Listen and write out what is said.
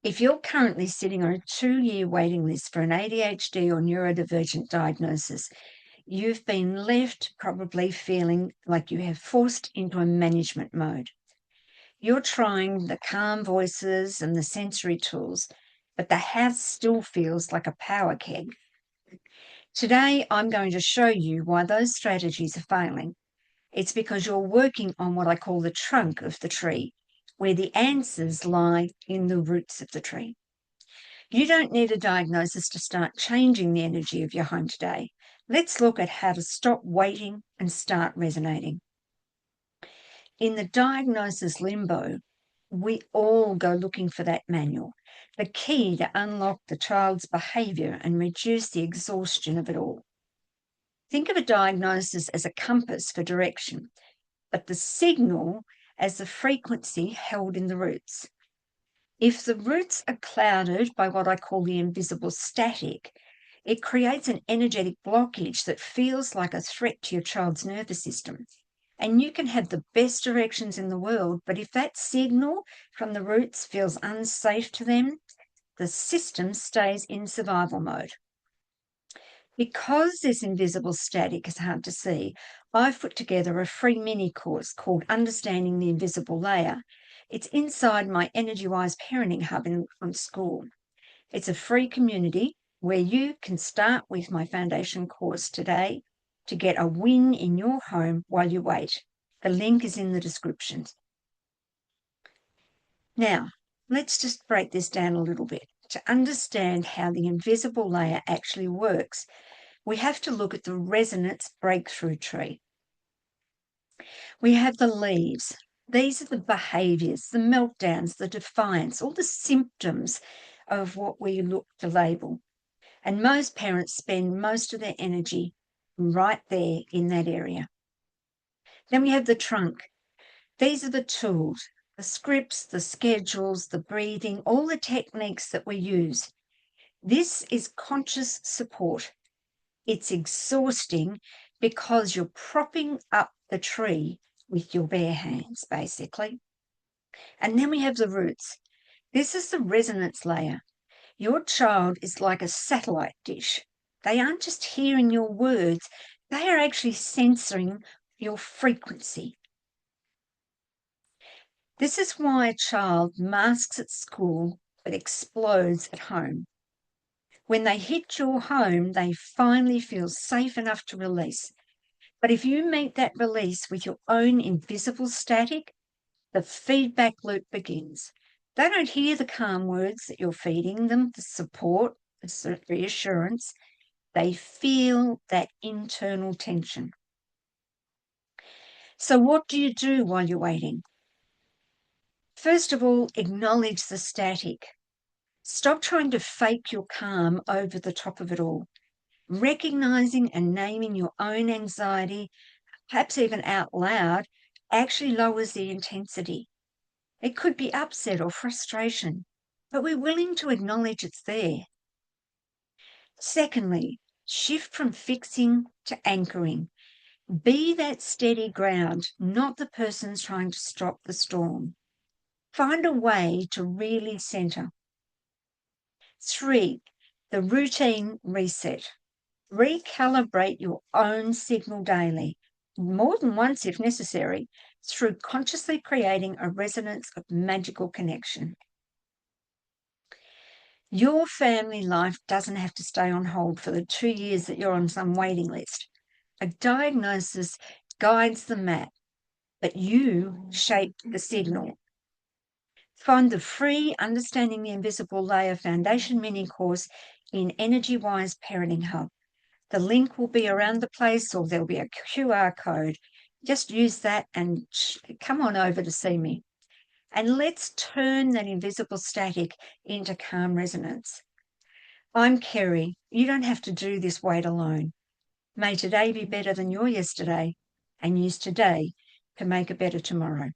If you're currently sitting on a 2-year waiting list for an ADHD or neurodivergent diagnosis, you've been left probably feeling like you have forced into a management mode. You're trying the calm voices and the sensory tools, but the house still feels like a power keg. Today, I'm going to show you why those strategies are failing. It's because you're working on what I call the trunk of the tree, where the answers lie in the roots of the tree. You don't need a diagnosis to start changing the energy of your home today. Let's look at how to stop waiting and start resonating. In the diagnosis limbo, we all go looking for that manual, the key to unlock the child's behaviour and reduce the exhaustion of it all. Think of a diagnosis as a compass for direction, but the signal as the frequency held in the roots. If the roots are clouded by what I call the invisible static, it creates an energetic blockage that feels like a threat to your child's nervous system. And you can have the best directions in the world, but if that signal from the roots feels unsafe to them, the system stays in survival mode. Because this invisible static is hard to see, I've put together a free mini course called Understanding the Invisible Layer. It's inside my Energy-Wise Parenting Hub on school. It's a free community where you can start with my foundation course today to get a win in your home while you wait. The link is in the description. Now, let's just break this down a little bit. To understand how the invisible layer actually works, we have to look at the resonance breakthrough tree. We have the leaves. These are the behaviours, the meltdowns, the defiance, all the symptoms of what we look to label. And most parents spend most of their energy right there in that area. Then we have the trunk. These are the tools, the scripts, the schedules, the breathing, all the techniques that we use. This is conscious support. It's exhausting because you're propping up the tree with your bare hands, basically. And then we have the roots. This is the resonance layer. Your child is like a satellite dish. They aren't just hearing your words, they are actually sensing your frequency. This is why a child masks at school but explodes at home. When they hit your home, they finally feel safe enough to release. But if you meet that release with your own invisible static, the feedback loop begins. They don't hear the calm words that you're feeding them, the support, the reassurance. They feel that internal tension. So what do you do while you're waiting? First of all, acknowledge the static. Stop trying to fake your calm over the top of it all. Recognizing and naming your own anxiety, perhaps even out loud, actually lowers the intensity. It could be upset or frustration, but we're willing to acknowledge it's there. Secondly, shift from fixing to anchoring. Be that steady ground, not the person trying to stop the storm. Find a way to really centre. 3, the routine reset. Recalibrate your own signal daily, more than once if necessary, through consciously creating a resonance of magical connection. Your family life doesn't have to stay on hold for the 2 years that you're on some waiting list. A diagnosis guides the map, but you shape the signal. Find the free Understanding the Invisible Layer Foundation mini course in Energy-Wise Parenting Hub. The link will be around the place, or there'll be a QR code. Just use that and come on over to see me. And let's turn that invisible static into calm resonance. I'm Kerry. You don't have to do this wait alone. May today be better than your yesterday, and use today to make a better tomorrow.